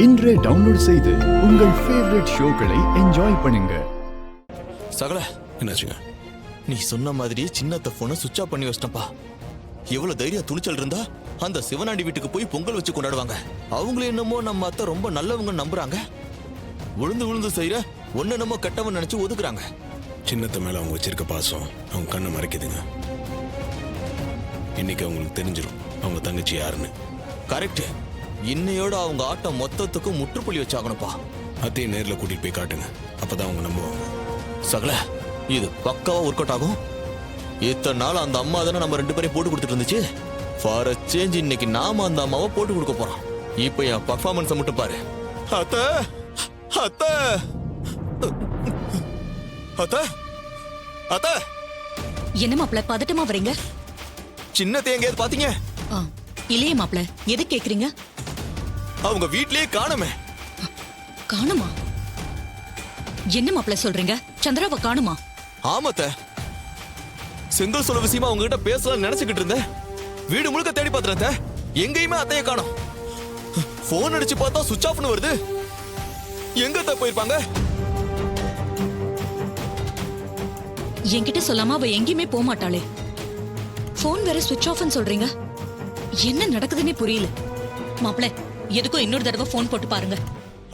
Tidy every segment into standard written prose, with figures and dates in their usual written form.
இன்றே டவுன்லோட் செய்து உங்கள் ஃபேவரட் ஷோக்களை என்ஜாய் பண்ணுங்க. சகல என்னாச்சுங்க? நீ சொன்ன மாதிரி சின்னத்த போனை சுவிட்ச் ஆஃப் பண்ணி வச்சிட்டப்பா. எவ்வளவு தைரிய துணிச்சல் இருந்தா அந்த சிவனாண்டி வீட்டுக்கு போய் பொங்கல் வச்சு கொண்டாடுவாங்க. அவங்களே என்னமோ நம்ம அத்தை ரொம்ப நல்லவங்க நம்புறாங்க. விழுந்து விழுந்து செய்யற ஒன்னு என்னமோ கெட்டவன் நினைச்சு ஒதுக்குறாங்க. சின்னத்த மேல அவங்க வச்சிருக்க பாசம் அவங்க கண்ணை மறைக்குதுங்க. இன்னைக்கு அவங்களுக்கு தெரிஞ்சிடும் அவங்க தங்கச்சி யாருன்னு. கரெக்ட். இன்னையோட அவங்க ஆட்டம் மொத்தத்துக்கும் முற்றுப்புள்ளி வச்சாகணும்ப்பா. அத்தையை நேர்ல கூட்டிட்டு போய் காட்டுங்க, அப்பதான் அவங்க நம்புவாங்க. சகல இது பக்காவா ஒர்க் அவுட் ஆகும். இத்தனை நாள் அந்த அம்மா தானே நம்ம ரெண்டு பேரையும் போட்டு கொடுத்துட்டு இருந்துச்சு. ஃபார் சேஞ்ச் இன்னைக்கு நாம அந்த அம்மாவை போட்டு கொடுக்க போறோம். இப்ப என் பர்ஃபார்மன்ஸை மட்டும் பாரு. அத்தை அத்தை அத்தை அத்தை என்ன மாப்ள பதட்டமா வரீங்க? சின்னத்தை எங்கேயாவது பாத்தீங்க? இல்லையே மாப்ள, எது கேக்குறீங்க? அவங்க வீட்லயே காணுமே. காணுமா? என்ன மாப்ள சொல்றீங்க? சந்திராவை காணுமா? ஆமாத்த, செங்கல் சொல்ல விஷயமா உங்ககிட்ட பேசலாம் நினைச்சுக்கிட்டு இருந்தேன். வீடு முழுக்க தேடி பாத்துறேன், எங்கேயுமே அத்தைய காணோம். போன் அடிச்சு பார்த்தா சுவிட்ச் ஆஃப்னு வருது. எங்க போயிருப்பாங்க? என்கிட்ட சொல்லாம அவ எங்கேயுமே போக மாட்டாளே. போன் வேற சுவிட்ச் ஆஃப்னு சொல்றீங்க. என்ன நடக்குதுன்னே புரியல. மாப்ள எதுக்கும் இன்னொரு தடவை போன் போட்டு பாருங்க.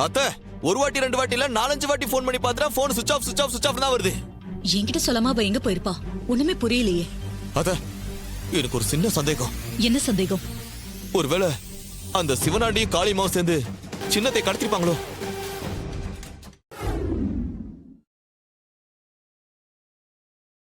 அத்தை, ஒரு வாட்டி ரெண்டு வாட்டி இல்ல 4-5 வாட்டி போன் பண்ணி பாத்துறா, போன் சுவிட்ச் ஆஃப் சுவிட்ச் ஆஃப் சுவிட்ச் ஆஃப் தான் வருது. என்கிட்ட சொல்லாம அவ எங்க போயிருப்பா? ஒண்ணுமே புரியலையே. அத்தை, எனக்கு ஒரு சின்ன சந்தேகம். என்ன சந்தேகம்? ஒருவேளை அந்த சிவனாண்டியும் காளிமாவும் சேர்ந்து சின்னத்தை கடத்திருப்பாங்களோ?